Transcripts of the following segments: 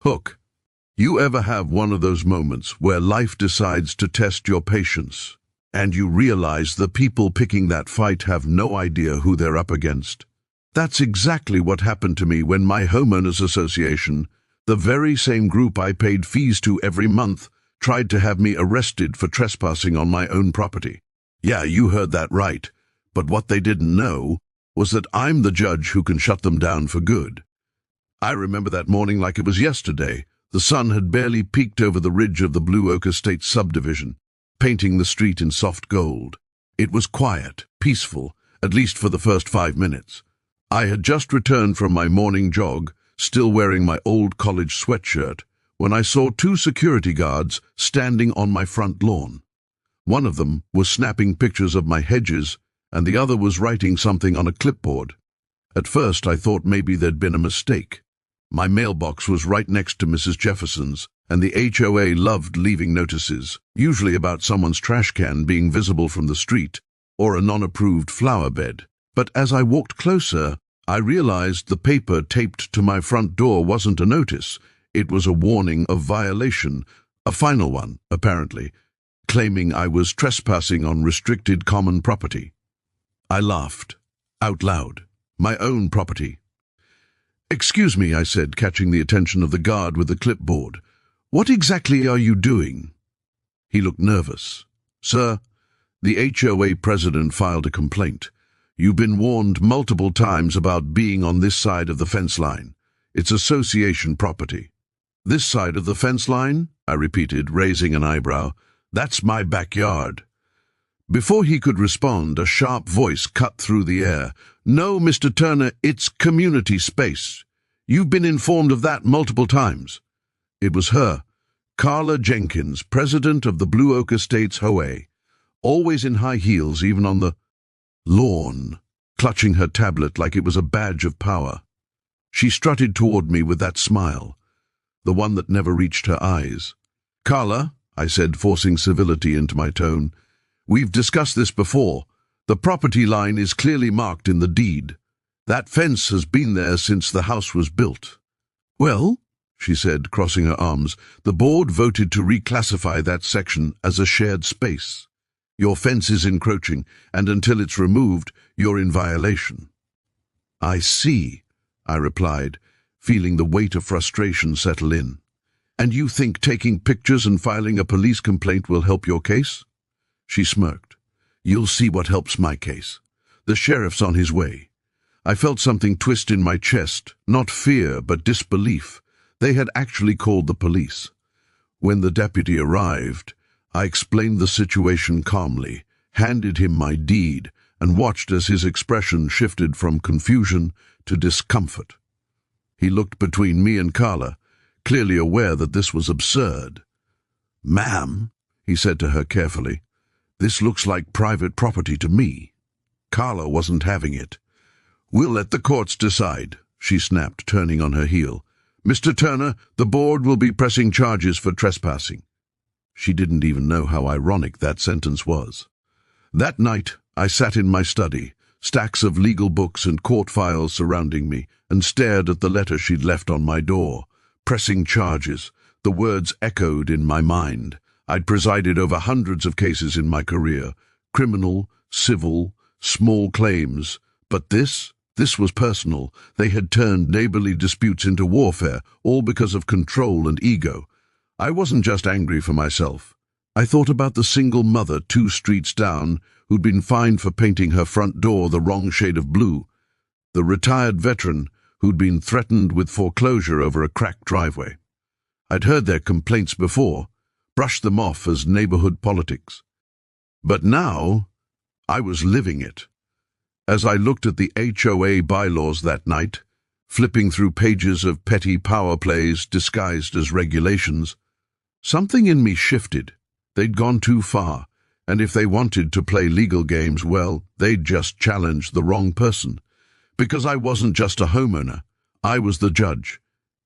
Hook, you ever have one of those moments where life decides to test your patience, and you realize the people picking that fight have no idea who they're up against? That's exactly what happened to me when my homeowners association, the very same group I paid fees to every month, tried to have me arrested for trespassing on my own property. Yeah, you heard that right. But what they didn't know was that I'm the judge who can shut them down for good. I remember that morning like it was yesterday. The sun had barely peeked over the ridge of the Blue Oak Estate subdivision, painting the street in soft gold. It was quiet, peaceful, at least for the first 5 minutes. I had just returned from my morning jog, still wearing my old college sweatshirt, when I saw 2 security guards standing on my front lawn. One of them was snapping pictures of my hedges, and the other was writing something on a clipboard. At first I thought maybe there'd been a mistake. My mailbox was right next to Mrs. Jefferson's, and the HOA loved leaving notices, usually about someone's trash can being visible from the street, or a non-approved flower bed. But as I walked closer, I realized the paper taped to my front door wasn't a notice. It was a warning of violation, a final one, apparently, claiming I was trespassing on restricted common property. I laughed, out loud. My own property. "Excuse me," I said, catching the attention of the guard with the clipboard. "What exactly are you doing?" He looked nervous. "Sir, the HOA president filed a complaint. You've been warned multiple times about being on this side of the fence line. It's association property." "This side of the fence line?" I repeated, raising an eyebrow. "That's my backyard." Before he could respond, a sharp voice cut through the air. "No, Mr. Turner, it's community space. You've been informed of that multiple times." It was her, Carla Jenkins, president of the Blue Oak Estates HOA, always in high heels even on the lawn, clutching her tablet like it was a badge of power. She strutted toward me with that smile, the one that never reached her eyes. "Carla," I said, forcing civility into my tone, "we've discussed this before. The property line is clearly marked in the deed. That fence has been there since the house was built." "Well," she said, crossing her arms, "the board voted to reclassify that section as a shared space. Your fence is encroaching, and until it's removed, you're in violation." "I see," I replied, feeling the weight of frustration settle in. "And you think taking pictures and filing a police complaint will help your case?" She smirked. "You'll see what helps my case. The sheriff's on his way." I felt something twist in my chest, not fear, but disbelief. They had actually called the police. When the deputy arrived, I explained the situation calmly, handed him my deed, and watched as his expression shifted from confusion to discomfort. He looked between me and Carla, clearly aware that this was absurd. "Ma'am," he said to her carefully, "this looks like private property to me." Carla wasn't having it. "We'll let the courts decide," she snapped, turning on her heel. "Mr. Turner, the board will be pressing charges for trespassing." She didn't even know how ironic that sentence was. That night, I sat in my study, stacks of legal books and court files surrounding me, and stared at the letter she'd left on my door. Pressing charges. The words echoed in my mind. I'd presided over hundreds of cases in my career, criminal, civil, small claims. But this was personal. They had turned neighborly disputes into warfare, all because of control and ego. I wasn't just angry for myself. I thought about the single mother 2 streets down who'd been fined for painting her front door the wrong shade of blue, the retired veteran who'd been threatened with foreclosure over a cracked driveway. I'd heard their complaints before, brushed them off as neighborhood politics. But now, I was living it. As I looked at the HOA bylaws that night, flipping through pages of petty power plays disguised as regulations, something in me shifted. They'd gone too far, and if they wanted to play legal games, well, they'd just challenged the wrong person. Because I wasn't just a homeowner, I was the judge,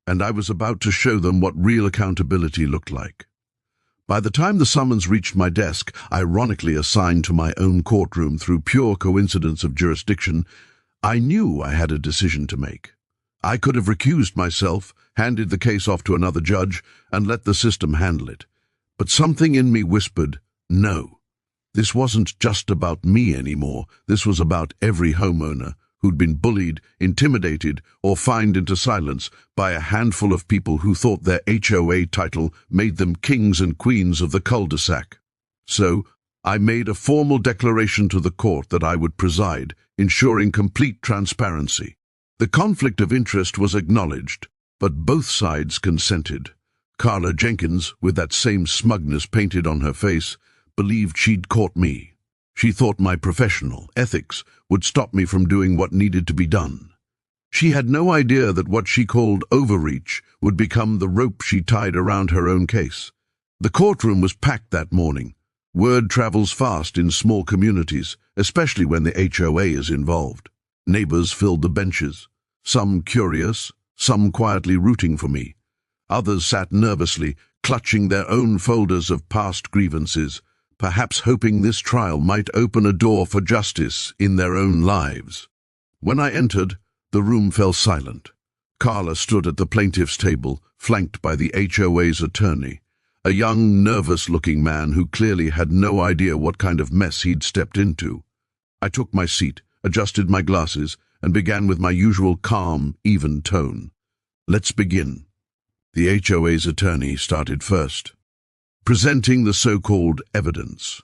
and I was about to show them what real accountability looked like. By the time the summons reached my desk, ironically assigned to my own courtroom through pure coincidence of jurisdiction, I knew I had a decision to make. I could have recused myself, handed the case off to another judge, and let the system handle it. But something in me whispered, no. This wasn't just about me anymore. This was about every homeowner who'd been bullied, intimidated, or fined into silence by a handful of people who thought their HOA title made them kings and queens of the cul-de-sac. So, I made a formal declaration to the court that I would preside, ensuring complete transparency. The conflict of interest was acknowledged, but both sides consented. Carla Jenkins, with that same smugness painted on her face, believed she'd caught me. She thought my professional ethics would stop me from doing what needed to be done. She had no idea that what she called overreach would become the rope she tied around her own case. The courtroom was packed that morning. Word travels fast in small communities, especially when the HOA is involved. Neighbors filled the benches, some curious, some quietly rooting for me. Others sat nervously, clutching their own folders of past grievances, perhaps hoping this trial might open a door for justice in their own lives. When I entered, the room fell silent. Carla stood at the plaintiff's table, flanked by the HOA's attorney, a young, nervous-looking man who clearly had no idea what kind of mess he'd stepped into. I took my seat, adjusted my glasses, and began with my usual calm, even tone. Let's begin. The HOA's attorney started first, presenting the so-called evidence.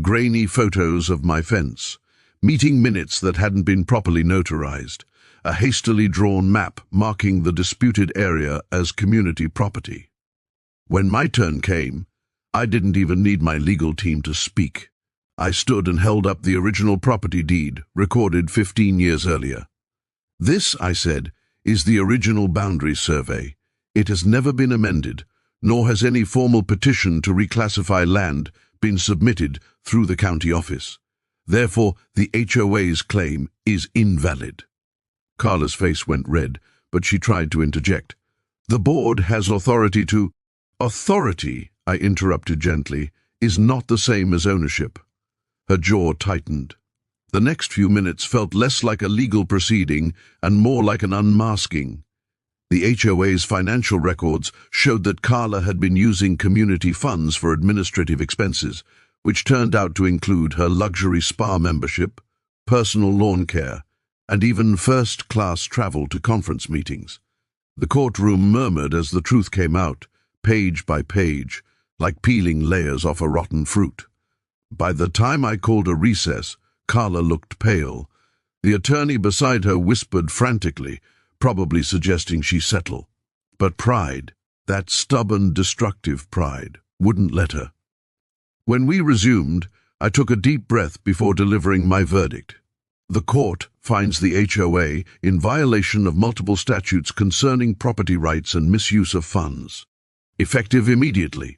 Grainy photos of my fence, meeting minutes that hadn't been properly notarized, a hastily drawn map marking the disputed area as community property. When my turn came, I didn't even need my legal team to speak. I stood and held up the original property deed, recorded 15 years earlier. This, I said, is the original boundary survey. It has never been amended, nor has any formal petition to reclassify land been submitted through the county office. Therefore, the HOA's claim is invalid. Carla's face went red, but she tried to interject. The board has authority to... Authority, I interrupted gently, is not the same as ownership. Her jaw tightened. The next few minutes felt less like a legal proceeding and more like an unmasking. The HOA's financial records showed that Carla had been using community funds for administrative expenses, which turned out to include her luxury spa membership, personal lawn care, and even first-class travel to conference meetings. The courtroom murmured as the truth came out, page by page, like peeling layers off a rotten fruit. By the time I called a recess, Carla looked pale. The attorney beside her whispered frantically, probably suggesting she settle. But pride, that stubborn, destructive pride, wouldn't let her. When we resumed, I took a deep breath before delivering my verdict. The court finds the HOA in violation of multiple statutes concerning property rights and misuse of funds. Effective immediately,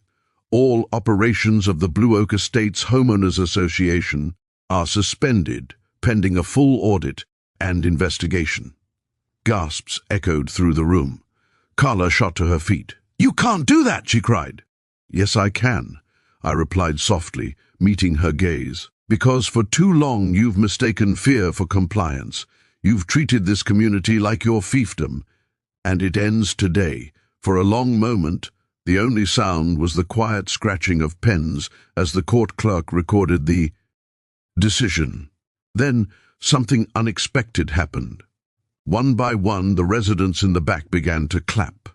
all operations of the Blue Oak Estates Homeowners Association are suspended pending a full audit and investigation. Gasps echoed through the room. Carla shot to her feet. "You can't do that!" she cried. "Yes, I can," I replied softly, meeting her gaze. "Because for too long you've mistaken fear for compliance. You've treated this community like your fiefdom. And it ends today. For a long moment, the only sound was the quiet scratching of pens as the court clerk recorded the decision. Then something unexpected happened. One by one, the residents in the back began to clap.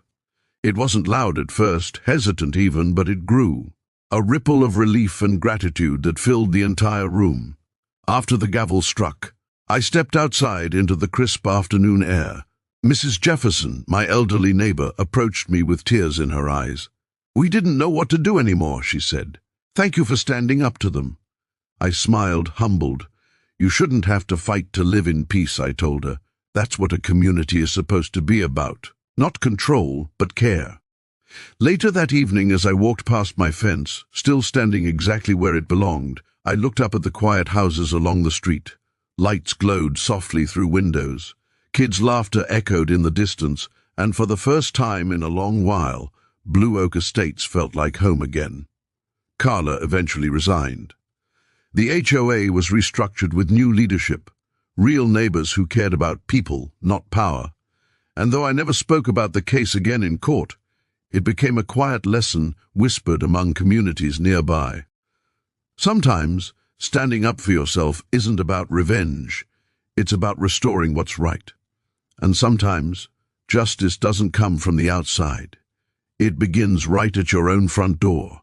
It wasn't loud at first, hesitant even, but it grew. A ripple of relief and gratitude that filled the entire room. After the gavel struck, I stepped outside into the crisp afternoon air. Mrs. Jefferson, my elderly neighbor, approached me with tears in her eyes. "We didn't know what to do anymore," she said. "Thank you for standing up to them." I smiled, humbled. "You shouldn't have to fight to live in peace," I told her. "That's what a community is supposed to be about. Not control, but care." Later that evening, as I walked past my fence, still standing exactly where it belonged, I looked up at the quiet houses along the street. Lights glowed softly through windows. Kids' laughter echoed in the distance, and for the first time in a long while, Blue Oak Estates felt like home again. Carla eventually resigned. The HOA was restructured with new leadership, real neighbors who cared about people, not power. And though I never spoke about the case again in court, it became a quiet lesson whispered among communities nearby. Sometimes, standing up for yourself isn't about revenge. It's about restoring what's right. And sometimes, justice doesn't come from the outside. It begins right at your own front door.